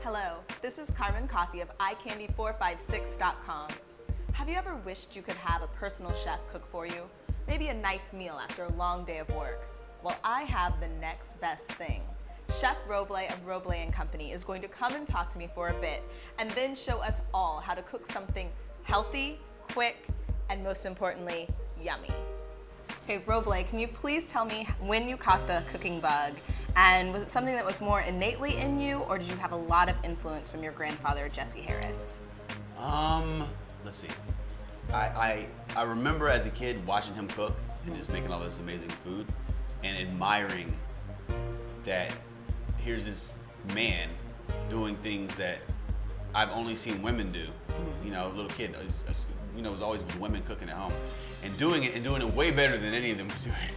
Hello, this is Carmen Coffee of iCandy456.com. Have you ever wished you could have a personal chef cook for you? Maybe a nice meal after a long day of work? Well, I have the next best thing. Chef Roble of Roble & Company is going to come and talk to me for a bit and then show us all how to cook something healthy, quick, and most importantly, yummy. Hey Roble, can you please tell me when you caught the cooking bug? And was it something that was more innately in you, or did you have a lot of influence from your grandfather, Jesse Harris? Let's see. I remember as a kid watching him cook and just making all this amazing food and admiring that here's this man doing things that I've only seen women do. You know, little kid, it was always women cooking at home and doing it way better than any of them could do it.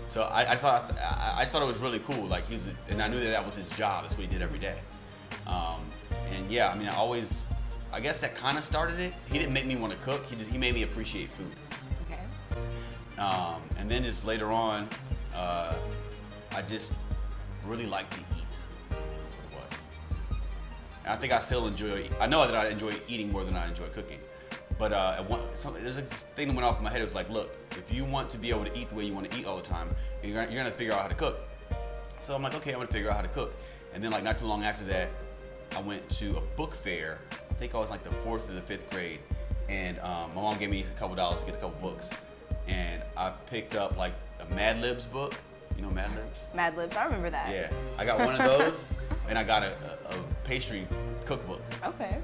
So I thought it was really cool. Like and I knew that was his job. That's what he did every day. And yeah, I mean, I guess that kind of started it. He didn't make me want to cook. He made me appreciate food. Okay. And then just later on, I just really liked to eat. That's what it was. And I think I still enjoy. I know that I enjoy eating more than I enjoy cooking. But there's this thing that went off in my head. It was like, look, if you want to be able to eat the way you want to eat all the time, you're gonna figure out how to cook. So I'm like, okay, I'm gonna figure out how to cook. And then like not too long after that, I went to a book fair. I think I was like the 4th or the 5th grade, and my mom gave me a couple dollars to get a couple books, and I picked up like a Mad Libs book. You know Mad Libs? Mad Libs, I remember that. Yeah, I got one of those, and I got a pastry cookbook. Okay.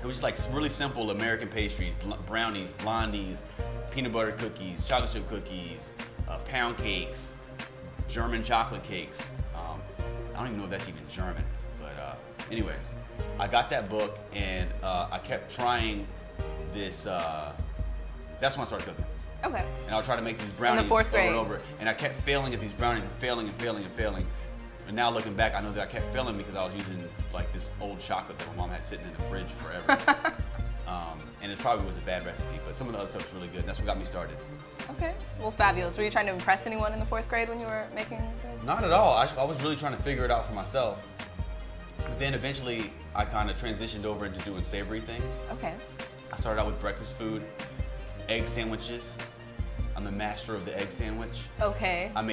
It was just like really simple American pastries, brownies, blondies, peanut butter cookies, chocolate chip cookies, pound cakes, German chocolate cakes. I don't even know if that's even German, but anyways, I got that book and I kept trying this. That's when I started cooking. Okay. And I'll try to make these brownies in the 4th grade. over and over. And I kept failing at these brownies and failing and failing and failing. And now looking back, I know that I kept failing because I was using like this old chocolate that my mom had sitting in the fridge forever. And it probably was a bad recipe, but some of the other stuff was really good. And that's what got me started. Okay. Well, fabulous. Were you trying to impress anyone in the 4th grade when you were making this? Not at all. I was really trying to figure it out for myself. But then eventually, I kind of transitioned over into doing savory things. Okay. I started out with breakfast food, egg sandwiches. I'm the master of the egg sandwich. Okay. I've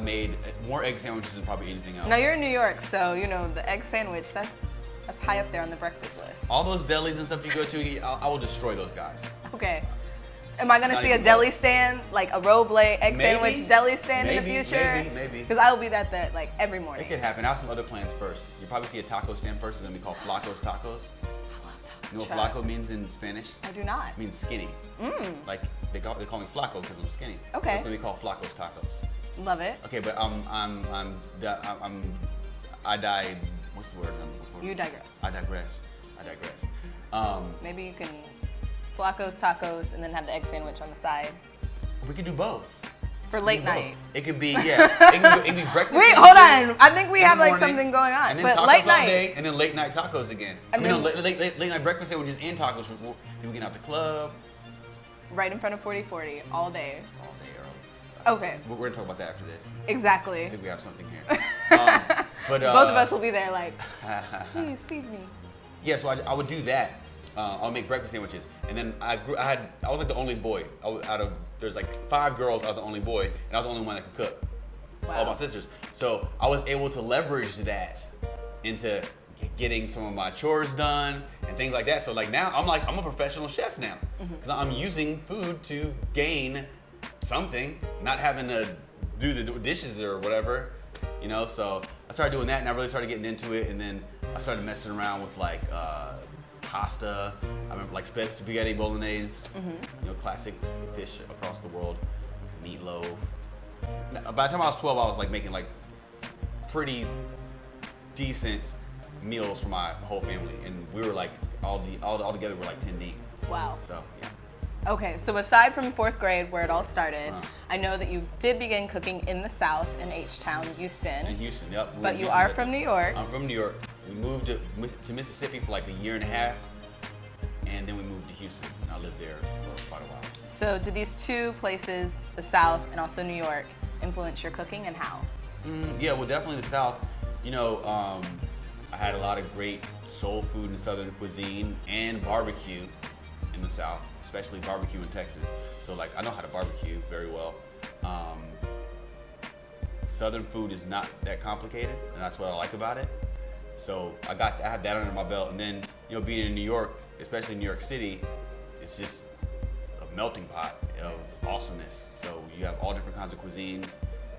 made more egg sandwiches than probably anything else. Now you're in New York, so you know the egg sandwich. That's high up there on the breakfast list. All those delis and stuff you go to, I will destroy those guys. Okay. Am I gonna Not see a even deli close. stand, like a Roble egg Maybe. sandwich deli stand in the future? Maybe. Because I will be that like every morning. It could happen. I have some other plans first. You'll probably see a taco stand first. It's gonna be called Flaco's Tacos. I love tacos. You know what Flaco means in Spanish? I do not. It means skinny. Like they call me Flaco because I'm skinny. Okay. So it's gonna be called Flaco's Tacos. Love it. Okay, but what's the word I'm looking for? You digress. I digress. Maybe you can Flacco's tacos and then have the egg sandwich on the side We could do both. for late night. It could be, yeah. It could be breakfast. Wait, sandwiches hold on. I think we in have the like morning, something going on. And then But tacos late all night. day, and then late night tacos again. And then- late night breakfast sandwiches and tacos. People getting out the club Right in front of 4040 all day. all day early. Okay, We're gonna talk about that after this. I exactly. think we have something here. But Both of us will be there like, please feed me. Yeah, so I would do that. I'll make breakfast sandwiches, and then I was like the only boy there's like 5 girls. I was the only boy, and I was the only one that could cook. Wow. All my sisters. So I was able to leverage that into getting some of my chores done and things like that. So like now I'm a professional chef now because I'm using food to gain something, not having to do the dishes or whatever, you know. So I started doing that, and I really started getting into it, and then I started messing around with like pasta. I remember like spaghetti bolognese, you know, classic dish across the world. Meatloaf. By the time I was 12, I was like making like pretty decent meals for my whole family, and we were like all together we're like 10 deep. Wow. So yeah. Okay, so aside from 4th grade where it all started, I know that you did begin cooking in the South in H-Town, Houston. In Houston, yep. But you are from New York. I'm from New York. We moved to Mississippi for like a year and a half, and then we moved to Houston, and I lived there for quite a while. So do these 2 places, the South and also New York, influence your cooking, and how? Yeah, well, definitely the South. You know, I had a lot of great soul food and Southern cuisine and barbecue in the South, especially barbecue in Texas. So like I know how to barbecue very well. Southern food is not that complicated, and that's what I like about it. So I have that under my belt, and then being in New York, especially New York City, it's just a melting pot of awesomeness. So you have all different kinds of cuisines.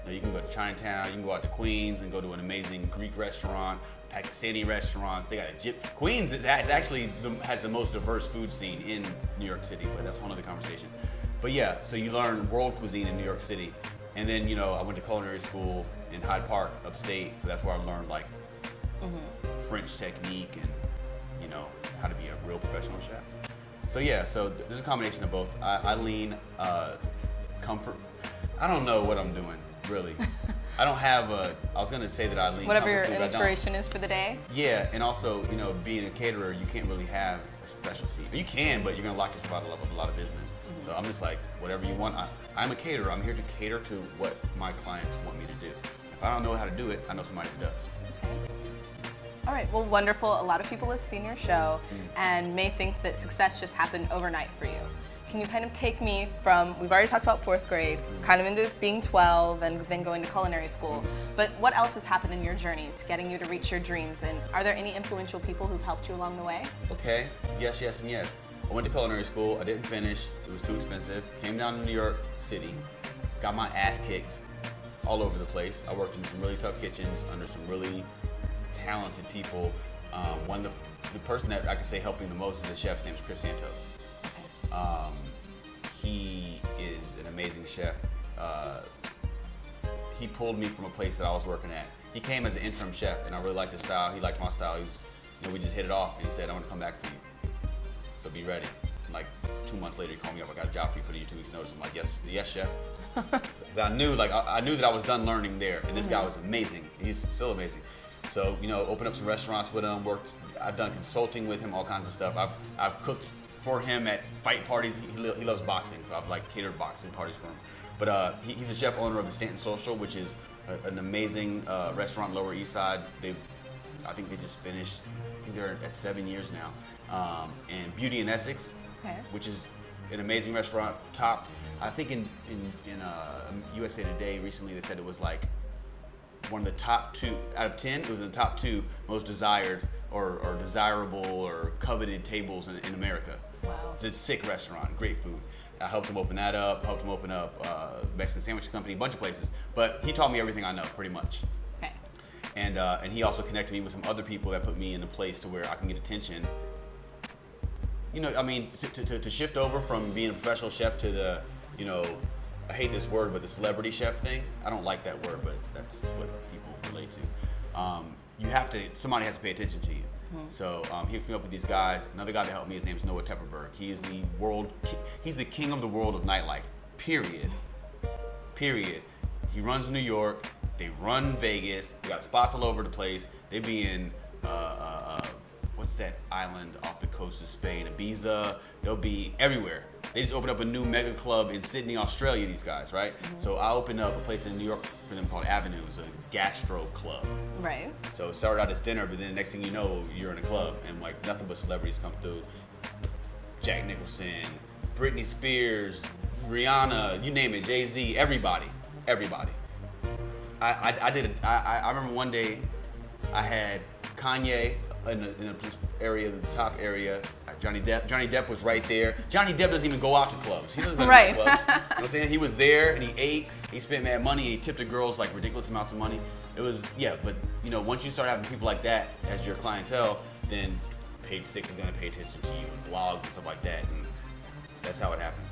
You can go to Chinatown, you can go out to Queens and go to an amazing Greek restaurant, Pakistani restaurants. They got Queens actually has the most diverse food scene in New York City, but that's a whole other conversation. But yeah, so you learn world cuisine in New York City. And then, I went to culinary school in Hyde Park, upstate, so that's where I learned like French technique and, how to be a real professional chef. So yeah, so there's a combination of both. I lean comfort. I don't know what I'm doing, really. I don't have I was gonna say that I lean whatever your food, inspiration is for the day. Yeah, and also, being a caterer, you can't really have a specialty. You can, but you're gonna lock yourself out of a lot of business. So I'm just like, whatever you want. I'm a caterer. I'm here to cater to what my clients want me to do. If I don't know how to do it, I know somebody who does. Okay. All right, well, wonderful. A lot of people have seen your show and may think that success just happened overnight for you. Can you kind of take me from, we've already talked about 4th grade, kind of into being 12 and then going to culinary school, but what else has happened in your journey to getting you to reach your dreams, and are there any influential people who've helped you along the way? Okay, yes, and yes. I went to culinary school, I didn't finish, it was too expensive. Came down to New York City, got my ass kicked all over the place. I worked in some really tough kitchens under some really talented people. The person that I can say helped me the most is the chef's name is Chris Santos. He is an amazing chef. He pulled me from a place that I was working at. He came as an interim chef, and I really liked his style. He liked my style. We just hit it off, and he said, "I want to come back for you, so be ready." And like 2 months later, he called me up. I got a job for you. Put in your 2 weeks' notice. I'm like, "Yes, chef." So I knew that I was done learning there, and this guy was amazing. He's still amazing. So opened up some restaurants with him. I've done consulting with him, all kinds of stuff. I've cooked for him at fight parties. He loves boxing, so I've catered boxing parties for him. But he's a chef owner of the Stanton Social, which is an amazing restaurant Lower East Side. I think they just finished. I think they're at 7 years now. And Beauty in Essex, which is an amazing restaurant. Top, I think in USA Today recently they said it was like one of the top 2 out of 10. It was in the top 2 most desired or desirable or coveted tables in America. Wow. It's a sick restaurant, great food. I helped him open that up, helped him open up Mexican Sandwich Company, a bunch of places. But he taught me everything I know, pretty much. Okay. And he also connected me with some other people that put me in a place to where I can get attention. To shift over from being a professional chef to the, I hate this word, but the celebrity chef thing, I don't like that word, but that's what people relate to. Somebody has to pay attention to you. So he hooked me up with these guys. Another guy that helped me, his name's Noah Tepperberg. He is he's the king of the world of nightlife, period. He runs New York, they run Vegas, they got spots all over the place. They be in, what's that island off the coast of Spain, Ibiza, they'll be everywhere. They just opened up a new mega club in Sydney, Australia, these guys, right? So I opened up a place in New York for them called Avenue. It's a gastro club. Right. So it started out as dinner, but then the next thing you know, you're in a club and like nothing but celebrities come through. Jack Nicholson, Britney Spears, Rihanna, you name it, Jay-Z, everybody. I did it. I remember one day I had Kanye in the area, the top area. Johnny Depp was right there. Johnny Depp doesn't even go out to clubs. He doesn't go to clubs. You know what I'm saying? He was there and he ate. He spent mad money. And he tipped the girls like ridiculous amounts of money. It was but once you start having people like that as your clientele, then Page 6 is gonna pay attention to you and blogs and stuff like that, and that's how it happened.